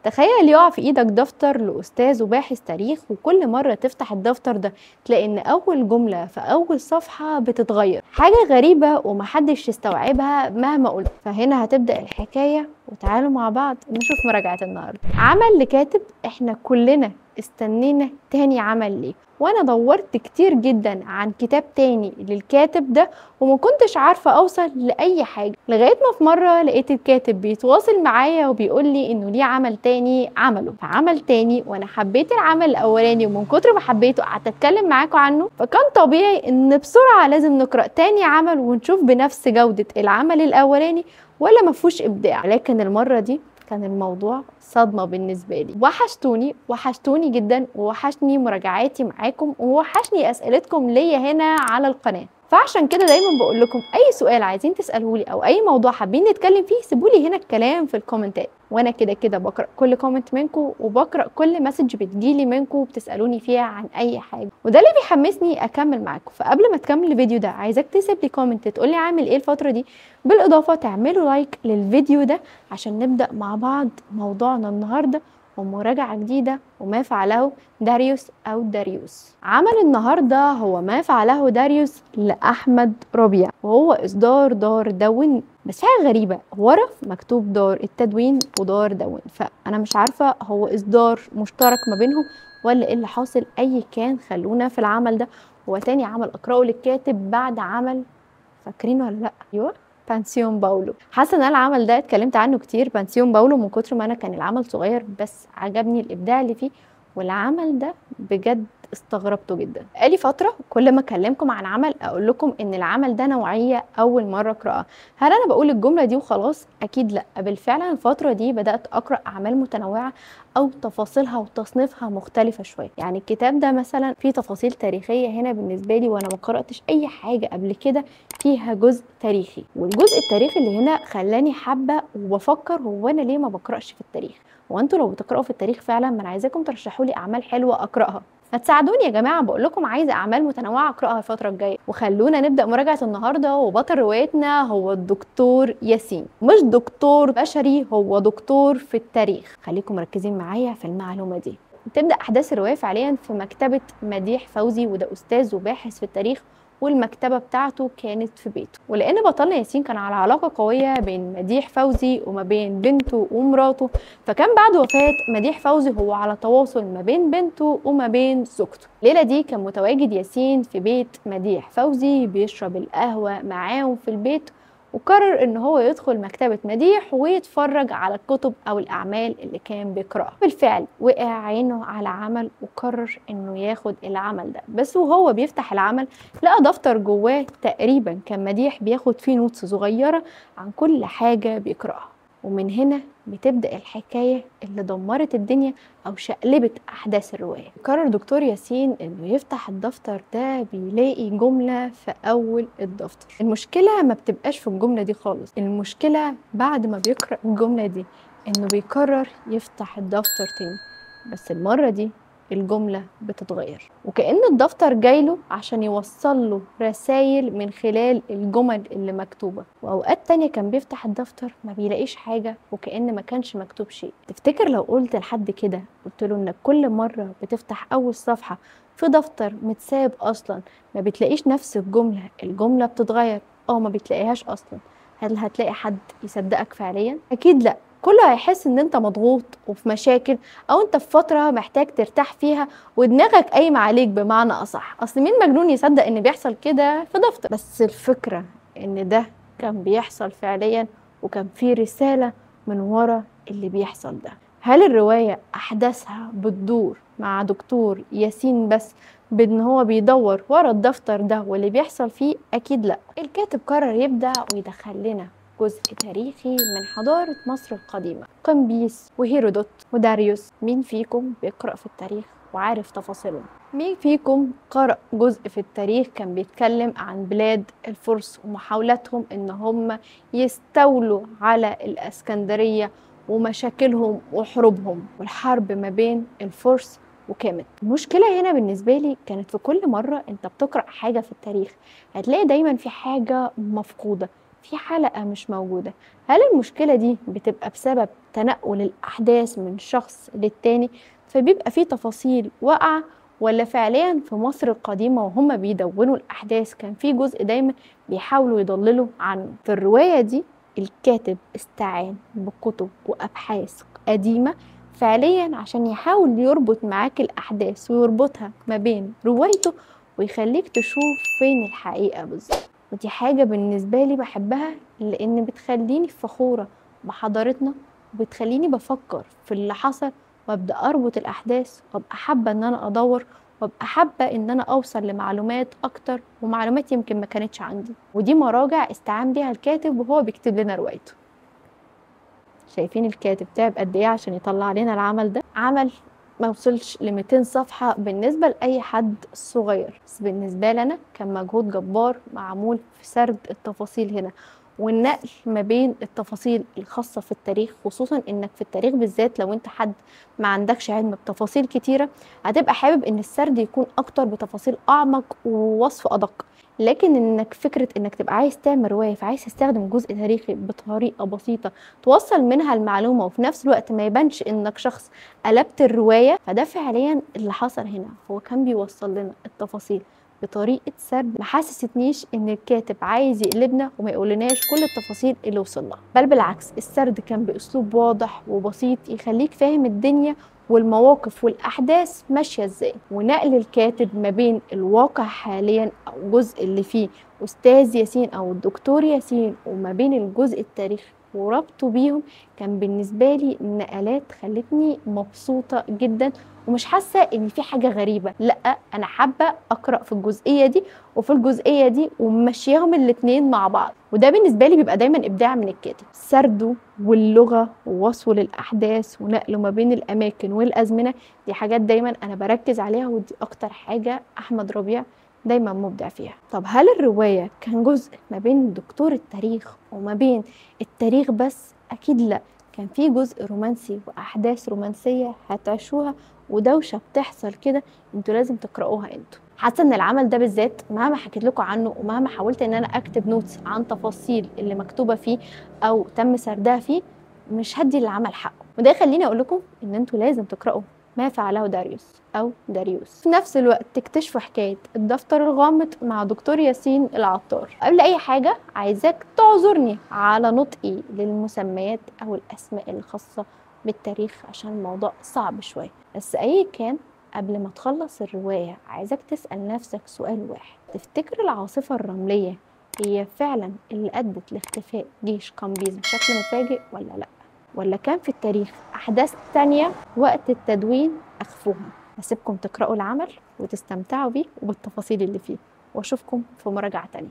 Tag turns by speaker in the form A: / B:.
A: تخيل يقع في ايدك دفتر لأستاذ وباحث تاريخ، وكل مرة تفتح الدفتر ده تلاقي ان اول جملة في اول صفحة بتتغير، حاجة غريبة ومحدش يستوعبها مهما قلت. فهنا هتبدأ الحكاية، وتعالوا مع بعض نشوف مراجعة النهاردة. عمل لكاتب احنا كلنا استنينا تاني عمل ليه، وانا دورت كتير جدا عن كتاب تاني للكاتب ده وما كنتش عارفة اوصل لأي حاجة، لغاية ما في مرة لقيت الكاتب بيتواصل معايا وبيقول لي انه ليه عمل تاني عمله، فعمل تاني وانا حبيت العمل الاولاني، ومن كتر ما حبيته قعدت اتكلم معاكم عنه، فكان طبيعي ان بسرعة لازم نقرأ تاني عمل ونشوف بنفس جودة العمل الاولاني ولا مفهوش ابداع. لكن المرة دي كان الموضوع صدمة بالنسبة لي. وحشتوني جدا، ووحشني مراجعاتي معاكم، ووحشني اسئلتكم ليا هنا على القناة. فعشان كده دايما بقول لكم اي سؤال عايزين تسالوه لي او اي موضوع حابين نتكلم فيه سيبوا لي هنا الكلام في الكومنتات، وانا كده كده بقرا كل كومنت منكم، وبقرا كل مسج بتجيلي منكم وبتسالوني فيها عن اي حاجه، وده اللي بيحمسني اكمل معاكم. فقبل ما تكمل الفيديو ده عايزاك تسيب لي كومنت تقول لي عامل ايه الفتره دي، بالاضافه تعملوا لايك للفيديو ده عشان نبدا مع بعض موضوعنا النهارده ومراجعة جديدة وما فعله داريوس أو داريوس. عمل النهاردة هو ما فعله داريوس لأحمد ربيع، وهو إصدار دار دون، بس في حاجة غريبة ورا مكتوب دار التدوين ودار دون، فأنا مش عارفة هو إصدار مشترك ما بينهم ولا إيه اللي حاصل. أي كان خلونا في العمل ده، هو تاني عمل أقرأه للكاتب بعد عمل، فاكرينه ولا لأ؟ أيوه، بانسيون باولو. حاسه ان انا العمل ده اتكلمت عنه كتير، بانسيون باولو، من كتر ما انا كان العمل صغير بس عجبني الابداع اللي فيه، والعمل ده بجد استغربته جدا. بقالي فتره كل ما اكلمكم عن عمل اقول لكم ان العمل ده نوعيه اول مره اقراها. هل انا بقول الجمله دي وخلاص؟ اكيد لا، بالفعل الفتره دي بدات اقرا اعمال متنوعه او تفاصيلها وتصنيفها مختلفه شويه. يعني الكتاب ده مثلا فيه تفاصيل تاريخيه هنا بالنسبه لي، وانا ما قراتش اي حاجه قبل كده فيها جزء تاريخي، والجزء التاريخي اللي هنا خلاني حابه وبفكر هو انا ليه ما بقراش في التاريخ. وانتوا لو بتقراوا في التاريخ فعلا ما انا عايزاكم ترشحوا لي اعمال حلوه اقراها، فتساعدوني يا جماعه. بقول لكم عايزه اعمال متنوعه اقراها الفتره الجايه. وخلونا نبدا مراجعه النهارده، وبطل روايتنا هو الدكتور ياسين، مش دكتور بشري، هو دكتور في التاريخ. خليكم مركزين معايا في المعلومه دي. تبدا احداث الروايه فعليا في مكتبه مديح فوزي، وده استاذ وباحث في التاريخ، والمكتبة بتاعته كانت في بيته. ولأن بطلنا ياسين كان على علاقة قوية بين مديح فوزي وما بين بنته ومراته، فكان بعد وفاة مديح فوزي هو على تواصل ما بين بنته وما بين زوجته. الليلة دي كان متواجد ياسين في بيت مديح فوزي بيشرب القهوة معاهم في البيت، وقرر ان هو يدخل مكتبة مديح ويتفرج على الكتب او الاعمال اللي كان بيقراها. بالفعل وقع عينه على عمل وقرر انه ياخد العمل ده، بس وهو بيفتح العمل لقى دفتر جواه تقريبا كان مديح بياخد فيه نوتس صغيرة عن كل حاجة بيقراها. ومن هنا بتبدأ الحكاية اللي دمرت الدنيا أو شقلبت أحداث الرواية. قرر دكتور ياسين إنه يفتح الدفتر ده، بيلاقي جملة في أول الدفتر. المشكلة ما بتبقاش في الجملة دي خالص، المشكلة بعد ما بيقرأ الجملة دي إنه بيقرر يفتح الدفتر تاني، بس المرة دي الجملة بتتغير، وكأن الدفتر جايله عشان يوصل له رسائل من خلال الجمل اللي مكتوبة. وأوقات تانية كان بيفتح الدفتر ما بيلاقيش حاجة، وكأن ما كانش مكتوب شيء. تفتكر لو قلت لحد كده قلت له إنك كل مرة بتفتح أول صفحة في دفتر متساب أصلا ما بتلاقيش نفس الجملة بتتغير أو ما بتلاقيهاش أصلا، هل هتلاقي حد يصدقك فعليا؟ أكيد لأ. كله هيحس ان انت مضغوط وفي مشاكل، او انت في فتره محتاج ترتاح فيها ودماغك قايمه عليك بمعنى اصح. اصل مين مجنون يصدق ان بيحصل كده في دفتر؟ بس الفكره ان ده كان بيحصل فعليا، وكان في رساله من ورا اللي بيحصل ده. هل الروايه احداثها بتدور مع دكتور ياسين بس بان هو بيدور ورا الدفتر ده واللي بيحصل فيه؟ اكيد لا. الكاتب قرر يبدع ويدخل لنا جزء تاريخي من حضارة مصر القديمة، قمبيس وهيرودوت وداريوس. مين فيكم بيقرأ في التاريخ وعارف تفاصيلهم؟ مين فيكم قرأ جزء في التاريخ كان بيتكلم عن بلاد الفرس ومحاولتهم ان هم يستولوا على الاسكندرية ومشاكلهم وحروبهم والحرب ما بين الفرس وكامت؟ المشكلة هنا بالنسبة لي كانت في كل مرة انت بتقرأ حاجة في التاريخ هتلاقي دايما في حاجة مفقودة، في حلقة مش موجودة. هل المشكلة دي بتبقى بسبب تنقل الأحداث من شخص للتاني فبيبقى فيه تفاصيل واقعة، ولا فعليا في مصر القديمة وهم بيدونوا الأحداث كان في جزء دايما بيحاولوا يضللوا عنه؟ في الرواية دي الكاتب استعان بكتب وأبحاث قديمة فعليا عشان يحاول يربط معاك الأحداث ويربطها ما بين روايته ويخليك تشوف فين الحقيقة بالظبط. ودي حاجة بالنسبة لي بحبها لأن بتخليني فخورة بحضارتنا وبتخليني بفكر في اللي حصل وابدأ أربط الأحداث وابقى حابة إن أنا أدور وابقى حابة إن أنا أوصل لمعلومات أكتر ومعلومات يمكن ما كانتش عندي. ودي مراجع استعان بيها الكاتب وهو بيكتب لنا روايته. شايفين الكاتب تعب قد ايه عشان يطلع لنا العمل ده؟ عمل ما وصلش ل 200 صفحة بالنسبة لأي حد صغير، بس بالنسبة لنا كان مجهود جبار معمول في سرد التفاصيل هنا والنقل ما بين التفاصيل الخاصة في التاريخ، خصوصا انك في التاريخ بالذات لو انت حد ما عندكش علم بتفاصيل كتيرة هتبقى حابب ان السرد يكون اكتر بتفاصيل اعمق ووصف ادق. لكن انك فكرة انك تبقى عايز تعمل رواية فعايز تستخدم جزء تاريخي بطريقة بسيطة توصل منها المعلومة وفي نفس الوقت ما يبانش انك شخص قلبت الرواية، فده فعليا اللي حصل هنا. هو كان بيوصل لنا التفاصيل بطريقة سرد ما حسستنيش ان الكاتب عايز يقلبنا وما يقولناش كل التفاصيل اللي وصلنا، بل بالعكس السرد كان باسلوب واضح وبسيط يخليك فاهم الدنيا والمواقف والأحداث ماشية ازاي. ونقل الكاتب ما بين الواقع حاليا أو الجزء اللي فيه أستاذ ياسين أو الدكتور ياسين وما بين الجزء التاريخي وربطه بيهم كان بالنسبة لي نقلات خلتني مبسوطة جدا ومش حاسة ان في حاجة غريبة. لا، انا حابة اقرأ في الجزئية دي وفي الجزئية دي ومشيهم الاتنين مع بعض. وده بالنسبة لي بيبقى دايما ابداع من الكاتب، سرده واللغة ووصفه للأحداث ونقله ما بين الأماكن والأزمنة. دي حاجات دايما أنا بركز عليها ودي أكتر حاجة أحمد ربيع دايما مبدع فيها. طب هل الرواية كان جزء ما بين دكتور التاريخ وما بين التاريخ بس؟ أكيد لا، كان في جزء رومانسي وأحداث رومانسية هتعيشوها ودوشة بتحصل كده انتوا لازم تقرأوها انتوا. حاسه ان العمل ده بالذات مهما حكيت لكم عنه ومهما حاولت ان انا اكتب نوتس عن تفاصيل اللي مكتوبه فيه او تم سردها فيه مش هدي للعمل حقه. وده يخليني اقول لكم ان انتوا لازم تقراوا ما فعله داريوس او داريوس، في نفس الوقت تكتشفوا حكايه الدفتر الغامض مع دكتور ياسين العطار. قبل اي حاجه عايزاك تعذرني على نطقي للمسميات او الاسماء الخاصه بالتاريخ عشان الموضوع صعب شويه، بس اي كان قبل ما تخلص الرواية عايزاك تسأل نفسك سؤال واحد: تفتكر العاصفة الرملية هي فعلا اللي أدت لاختفاء جيش قمبيز بشكل مفاجئ ولا لأ؟ ولا كان في التاريخ أحداث تانية وقت التدوين أخفوها؟ هسيبكم تقرأوا العمل وتستمتعوا بيه وبالتفاصيل اللي فيه، وأشوفكم في مراجعة تانية.